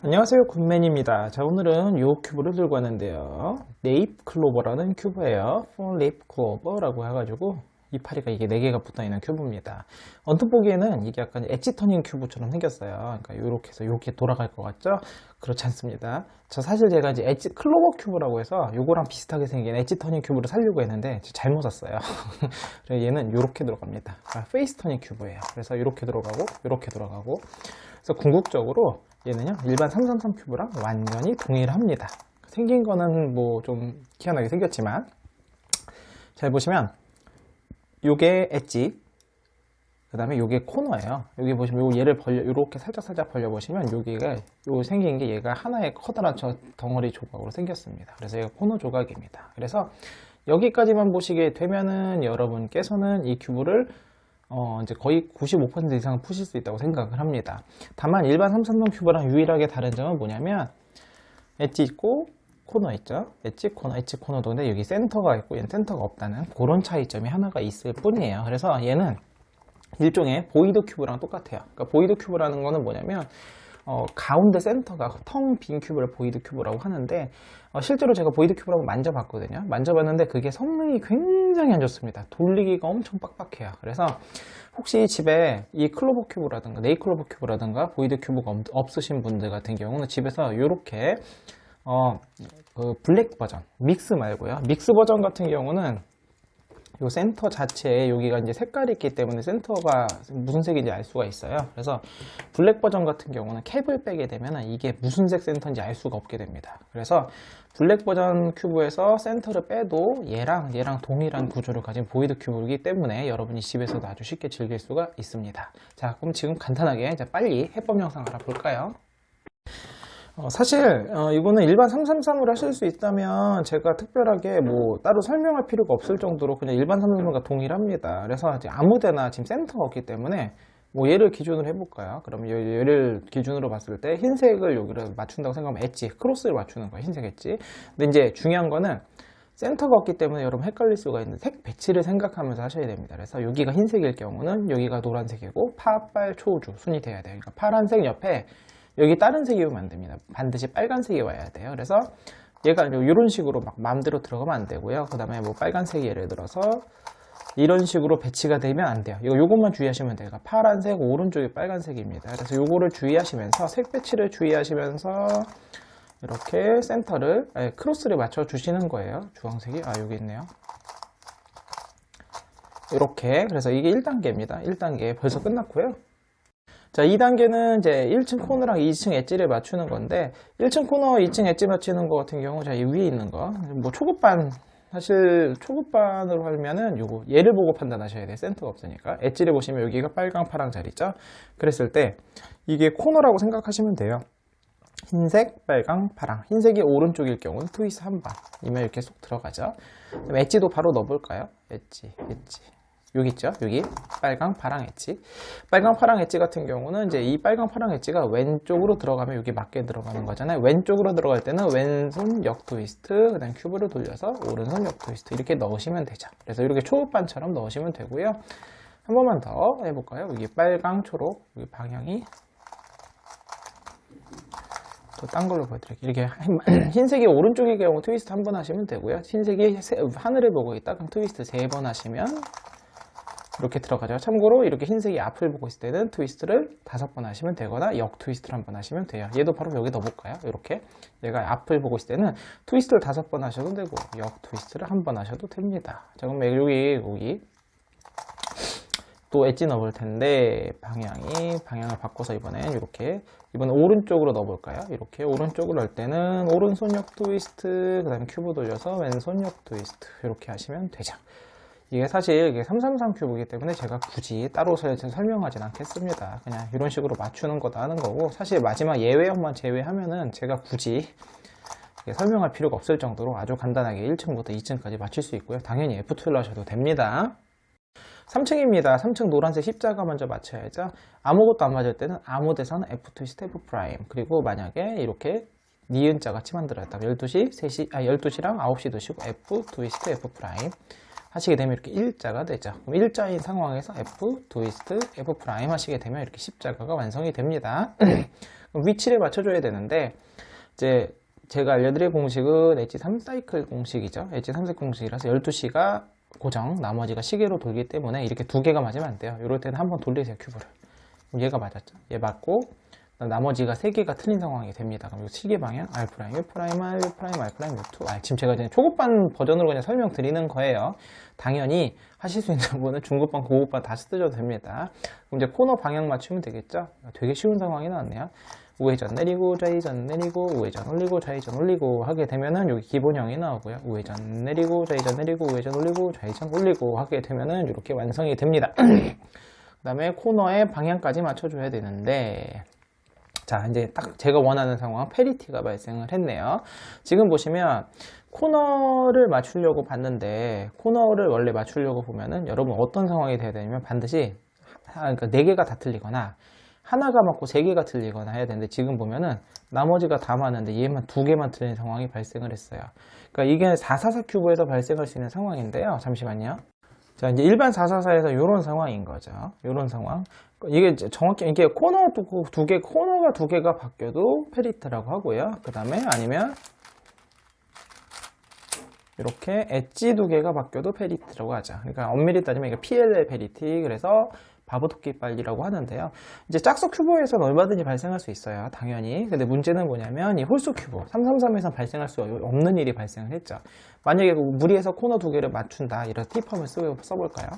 안녕하세요, 굿맨입니다. 자, 오늘은 요 큐브를 들고 왔는데요. 립 클로버라는 큐브예요. 립 클로버라고 해가지고 이파리가 이게 4개가 붙어있는 큐브입니다. 언뜻 보기에는 이게 약간 엣지 터닝 큐브처럼 생겼어요. 그러니까 요렇게 해서 요렇게 돌아갈 것 같죠? 그렇지 않습니다. 사실 제가 이제 엣지 클로버 큐브라고 해서 요거랑 비슷하게 생긴 엣지 터닝 큐브를 살려고 했는데 잘못 샀어요. 얘는 요렇게 들어갑니다. 페이스 터닝 큐브예요. 그래서 요렇게 들어가고 요렇게 들어가고. 그래서 궁극적으로 얘는요 일반 333 큐브랑 완전히 동일합니다. 생긴 거는 뭐 좀 희한하게 생겼지만 잘 보시면 요게 엣지, 그 다음에 요게 코너예요. 여기 보시면 요 얘를 이렇게 살짝 벌려 보시면 여기가 요 생긴 게 얘가 하나의 커다란 덩어리 조각으로 생겼습니다. 그래서 얘가 코너 조각입니다. 그래서 여기까지만 보시게 되면은 여러분께서는 이 큐브를 이제 거의 95% 이상은 푸실 수 있다고 생각을 합니다. 다만 일반 333 큐브랑 유일하게 다른 점은 뭐냐면 엣지 있고 코너 있죠. 엣지 코너도 근데 여기 센터가 있고 얘는 센터가 없다는 그런 차이점이 하나가 있을 뿐이에요. 그래서 얘는 일종의 보이드 큐브랑 똑같아요. 그러니까 보이드 큐브라는 거는 뭐냐면 가운데 센터가 텅 빈 큐브를 보이드 큐브라고 하는데 실제로 제가 보이드 큐브라고 만져봤거든요. 만져봤는데 그게 성능이 굉장히 안 좋습니다. 돌리기가 엄청 빡빡해요. 그래서 혹시 집에 이 클로버 큐브라든가 네이클로버 큐브라든가 보이드 큐브가 없으신 분들 같은 경우는 집에서 이렇게 그 블랙 버전, 믹스 말고요. 믹스 버전 같은 경우는 요 센터 자체에 여기가 이제 색깔이 있기 때문에 센터가 무슨 색인지 알 수가 있어요. 그래서 블랙 버전 같은 경우는 캡을 빼게 되면 이게 무슨 색 센터인지 알 수가 없게 됩니다. 그래서 블랙 버전 큐브에서 센터를 빼도 얘랑 동일한 구조를 가진 보이드 큐브이기 때문에 여러분이 집에서도 아주 쉽게 즐길 수가 있습니다. 자, 그럼 지금 간단하게 이제 빨리 해법 영상 알아볼까요? 사실 이거는 일반 333으로 하실 수 있다면 제가 특별하게 뭐 따로 설명할 필요가 없을 정도로 그냥 일반 333과 동일합니다. 그래서 이제 아무데나 지금 센터가 없기 때문에 뭐 얘를 기준으로 해볼까요? 그러면 얘를 기준으로 봤을 때 흰색을 여기를 맞춘다고 생각하면 엣지, 크로스를 맞추는 거예요. 흰색 엣지. 근데 이제 중요한 거는 센터가 없기 때문에 여러분 헷갈릴 수가 있는 색 배치를 생각하면서 하셔야 됩니다. 그래서 여기가 흰색일 경우는 여기가 노란색이고 파빨 초우주 순이 돼야 돼요. 그러니까 파란색 옆에 여기 다른 색이 오면 안 됩니다. 반드시 빨간색이 와야 돼요. 그래서 얘가 이런 식으로 막 마음대로 들어가면 안 되고요. 그 다음에 뭐 빨간색이 예를 들어서 이런 식으로 배치가 되면 안 돼요. 요것만 주의하시면 돼요. 그러니까 파란색 오른쪽이 빨간색입니다. 그래서 요거를 주의하시면서 색 배치를 주의하시면서 이렇게 센터를 크로스를 맞춰 주시는 거예요. 주황색이 여기 있네요. 이렇게 그래서 이게 1단계입니다. 1단계 벌써 끝났고요. 자, 2단계는 이제 1층 코너랑 2층 엣지를 맞추는 건데 1층 코너, 2층 엣지 맞추는 거 같은 경우 이 위에 있는 거 뭐 초급반 사실 초급반으로 하면은 요거 얘를 보고 판단하셔야 돼요. 센터가 없으니까. 엣지를 보시면 여기가 빨강, 파랑 잘 있죠? 그랬을 때 이게 코너라고 생각하시면 돼요. 흰색, 빨강, 파랑. 흰색이 오른쪽일 경우는 트위스트 한 방이면 이렇게 쏙 들어가죠. 그럼 엣지도 바로 넣어볼까요? 엣지. 여기 있죠? 여기 빨강, 파랑 엣지. 빨강, 파랑 엣지 같은 경우는 이제 이 빨강, 파랑 엣지가 왼쪽으로 들어가면 여기 맞게 들어가는 거잖아요. 왼쪽으로 들어갈 때는 왼손 역 트위스트, 그 다음 큐브를 돌려서 오른손 역 트위스트 이렇게 넣으시면 되죠. 그래서 이렇게 초급반처럼 넣으시면 되고요. 한 번만 더 해볼까요? 여기 빨강, 초록, 여기 방향이 또 딴 걸로 보여드릴게요. 이렇게 흰색이 오른쪽의 경우 트위스트 한 번 하시면 되고요. 흰색이 하늘을 보고 있다 그럼 트위스트 3번 하시면 이렇게 들어가죠. 참고로 이렇게 흰색이 앞을 보고 있을 때는 트위스트를 5번 하시면 되거나 역 트위스트를 한 번 하시면 돼요. 얘도 바로 여기 넣어볼까요? 이렇게 얘가 앞을 보고 있을 때는 트위스트를 5번 하셔도 되고 역 트위스트를 한 번 하셔도 됩니다. 자, 그럼 여기 또 엣지 넣어볼 텐데 방향을 바꿔서 이번에 오른쪽으로 넣어볼까요? 이렇게 오른쪽으로 할 때는 오른손 역 트위스트 그 다음에 큐브 돌려서 왼손 역 트위스트 이렇게 하시면 되죠. 이게 사실 이게 333 큐브이기 때문에 제가 굳이 따로 설명하진 않겠습니다. 그냥 이런 식으로 맞추는 거다 하는 거고 사실 마지막 예외형만 제외하면은 제가 굳이 설명할 필요가 없을 정도로 아주 간단하게 1층부터 2층까지 맞출 수 있고요. 당연히 F2로 하셔도 됩니다. 3층입니다. 3층 노란색 십자가 먼저 맞춰야죠. 아무것도 안 맞을 때는 아무 데서는 F 트위스트 F 프라임 그리고 만약에 이렇게 니은자 같이 만들었다 12시랑 9시 두시고 F 트위스트 F 프라임 하시게 되면 이렇게 일자가 되죠. 그럼 일자인 상황에서 F 트위스트 F 프라임 하시게 되면 이렇게 십자가가 완성이 됩니다. 위치를 맞춰줘야 되는데, 이제 제가 알려드릴 공식은 엣지 3사이클 공식이죠. 엣지 3사이클 공식이라서 12시가 고정, 나머지가 시계로 돌기 때문에 이렇게 두 개가 맞으면 안 돼요. 이럴 때는 한번 돌리세요, 큐브를. 얘가 맞았죠. 얘 맞고, 나머지가 세 개가 틀린 상황이 됩니다. 그럼 시계 방향, R', U', R', R', U2. 지금 제가 그냥 초급반 버전으로 그냥 설명드리는 거예요. 당연히 하실 수 있는 분은 중급반, 고급반 다 쓰셔도 됩니다. 그럼 이제 코너 방향 맞추면 되겠죠? 되게 쉬운 상황이 나왔네요. 우회전 내리고, 좌회전 내리고, 우회전 올리고, 좌회전 올리고 하게 되면은 여기 기본형이 나오고요. 우회전 내리고, 좌회전 내리고, 우회전 올리고, 좌회전 올리고 하게 되면은 이렇게 완성이 됩니다. 그 다음에 코너의 방향까지 맞춰줘야 되는데, 자, 이제 딱 제가 원하는 상황, 페리티가 발생을 했네요. 지금 보시면 코너를 맞추려고 봤는데, 코너를 원래 맞추려고 보면은 여러분 어떤 상황이 돼야 되냐면 반드시 그러니까 4개가 다 틀리거나 하나가 맞고 3개가 틀리거나 해야 되는데, 지금 보면은 나머지가 다 맞는데 얘만 2개만 틀린 상황이 발생을 했어요. 그러니까 이게 444 큐브에서 발생할 수 있는 상황인데요. 잠시만요. 자, 이제 일반 444에서 이런 상황인 거죠. 이런 상황. 이게 정확히, 이게 코너 두 개, 코너가 2개가 바뀌어도 페리트라고 하고요. 그 다음에 아니면 이렇게 엣지 2개가 바뀌어도 페리트라고 하죠. 그러니까 엄밀히 따지면 이게 PLL 페리티, 그래서 바보토끼 빨리라고 하는데요. 이제 짝수 큐브에서는 얼마든지 발생할 수 있어요. 당연히. 근데 문제는 뭐냐면 이 홀수 큐브 333에서 발생할 수 없는 일이 발생을 했죠. 만약에 무리해서 코너 2개를 맞춘다. 이런 팁함을 써볼까요?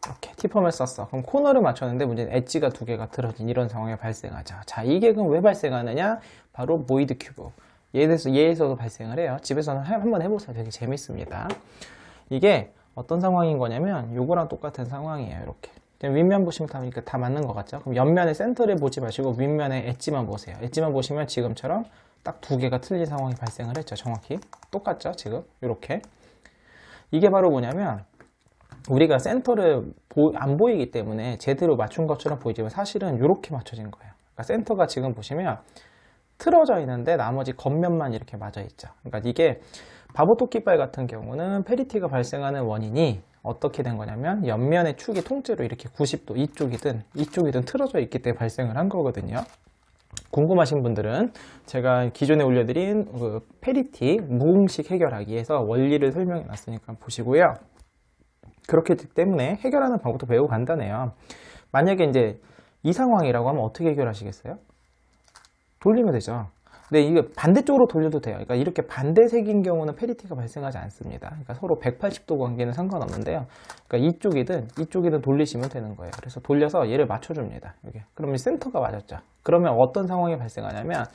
이렇게 팁함을 썼어. 그럼 코너를 맞췄는데 문제는 엣지가 2개가 틀어진 이런 상황이 발생하죠. 자, 이게 그럼 왜 발생하느냐? 바로 보이드 큐브. 얘에서도 발생을 해요. 집에서는 한번 해보세요. 되게 재밌습니다. 이게 어떤 상황인 거냐면 요거랑 똑같은 상황이에요. 이렇게 윗면 보시면 다 맞는 것 같죠? 그럼 옆면의 센터를 보지 마시고 윗면의 엣지만 보세요. 엣지만 보시면 지금처럼 딱 2개가 틀린 상황이 발생을 했죠. 정확히 똑같죠? 지금 이렇게. 이게 바로 뭐냐면 우리가 센터를 안 보이기 때문에 제대로 맞춘 것처럼 보이지만 사실은 이렇게 맞춰진 거예요. 그러니까 센터가 지금 보시면 틀어져 있는데 나머지 겉면만 이렇게 맞아 있죠. 그러니까 이게 바보토끼발 같은 경우는 페리티가 발생하는 원인이 어떻게 된 거냐면 옆면의 축이 통째로 이렇게 90도 이쪽이든 틀어져 있기 때문에 발생을 한 거거든요. 궁금하신 분들은 제가 기존에 올려드린 그 페리티 무공식 해결하기에서 원리를 설명해 놨으니까 보시고요. 그렇기 때문에 해결하는 방법도 매우 간단해요. 만약에 이제 이 상황이라고 하면 어떻게 해결하시겠어요? 돌리면 되죠. 근데 이게 반대쪽으로 돌려도 돼요. 그러니까 이렇게 반대색인 경우는 페리티가 발생하지 않습니다. 그러니까 서로 180도 관계는 상관없는데요. 그러니까 이쪽이든 돌리시면 되는 거예요. 그래서 돌려서 얘를 맞춰줍니다. 여기. 그러면 센터가 맞았죠. 그러면 어떤 상황이 발생하냐면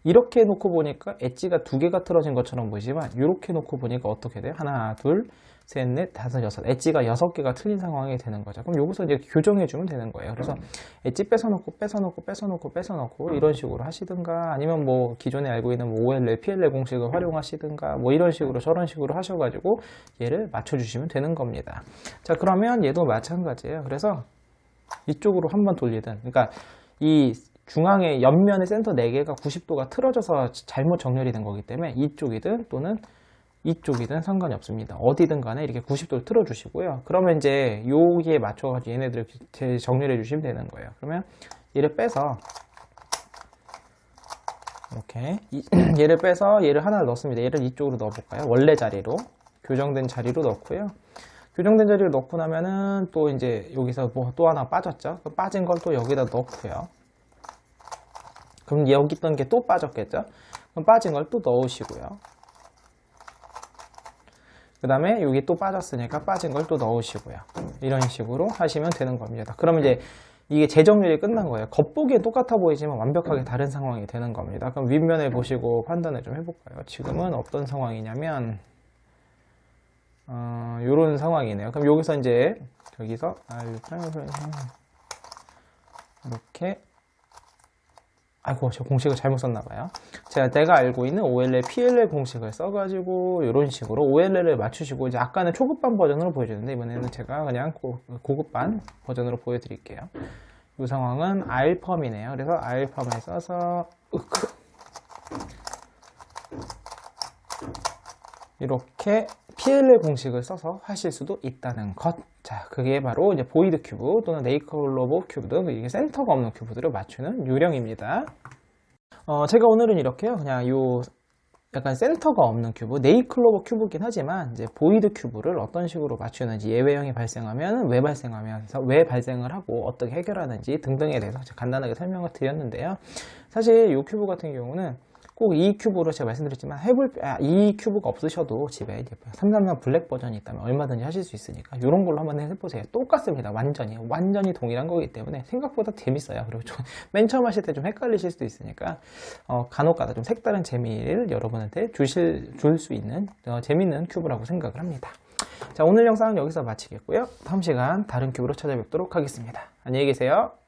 이렇게 놓고 보니까 엣지가 2개가 틀어진 것처럼 보이지만 이렇게 놓고 보니까 어떻게 돼요? 하나, 둘, 셋, 넷, 다섯, 여섯. 엣지가 6개가 틀린 상황이 되는 거죠. 그럼 여기서 이제 교정해주면 되는 거예요. 그래서 엣지 뺏어놓고 이런 식으로 하시든가 아니면 뭐 기존에 알고 있는 뭐 OLL, PLL 공식을 활용하시든가 뭐 이런 식으로 저런 식으로 하셔가지고 얘를 맞춰주시면 되는 겁니다. 자, 그러면 얘도 마찬가지예요. 그래서 이쪽으로 한번 돌리든, 그러니까 이 중앙의 옆면의 센터 4개가 90도가 틀어져서 잘못 정렬이 된 거기 때문에 이쪽이든 또는 이쪽이든 상관이 없습니다. 어디든 간에 이렇게 90도를 틀어주시고요. 그러면 이제 여기에 맞춰가지고 얘네들을 정렬해 주시면 되는 거예요. 그러면 얘를 빼서 이렇게 얘를 빼서 얘를 하나 넣습니다. 얘를 이쪽으로 넣어볼까요? 원래 자리로 교정된 자리로 넣고요. 교정된 자리를 넣고 나면은 또 이제 여기서 뭐 또 하나 빠졌죠? 빠진 걸 또 여기다 넣고요. 그럼 여기 있던 게 또 빠졌겠죠? 그럼 빠진 걸 또 넣으시고요. 그 다음에 여기 또 빠졌으니까 빠진 걸 또 넣으시고요. 이런 식으로 하시면 되는 겁니다. 그러면 이제 이게 재정렬이 끝난 거예요. 겉보기엔 똑같아 보이지만 완벽하게 다른 상황이 되는 겁니다. 그럼 윗면을 보시고 판단을 좀 해볼까요? 지금은 어떤 상황이냐면 이런 상황이네요. 그럼 여기서 이제 여기서 이렇게 아이고, 저 공식을 잘못 썼나봐요. 내가 알고 있는 OLL, PLL 공식을 써가지고 이런 식으로 OLL을 맞추시고, 이제 아까는 초급반 버전으로 보여주는데 이번에는 제가 그냥 고급반 버전으로 보여드릴게요. 이 상황은 R펌이네요. 그래서 R펌을 써서 이렇게 PLL 공식을 써서 하실 수도 있다는 것. 자, 그게 바로 이제 보이드 큐브 또는 네이클로버 큐브 등 이게 센터가 없는 큐브들을 맞추는 요령입니다. 제가 오늘은 이렇게요. 그냥 요 약간 센터가 없는 큐브, 네이클로버 큐브긴 하지만 이제 보이드 큐브를 어떤 식으로 맞추는지, 예외형이 발생하면 왜 발생하면서 왜 발생을 하고 어떻게 해결하는지 등등에 대해서 간단하게 설명을 드렸는데요. 사실 이 큐브 같은 경우는 꼭 이 큐브로 제가 말씀드렸지만 이 큐브가 없으셔도 집에 333 블랙 버전이 있다면 얼마든지 하실 수 있으니까 이런 걸로 한번 해보세요. 똑같습니다. 완전히 동일한 거기 때문에 생각보다 재밌어요. 그리고 좀 맨 처음 하실 때 좀 헷갈리실 수도 있으니까 간혹가다 좀 색다른 재미를 여러분한테 줄 수 있는 재밌는 큐브라고 생각을 합니다. 자, 오늘 영상은 여기서 마치겠고요. 다음 시간 다른 큐브로 찾아뵙도록 하겠습니다. 안녕히 계세요.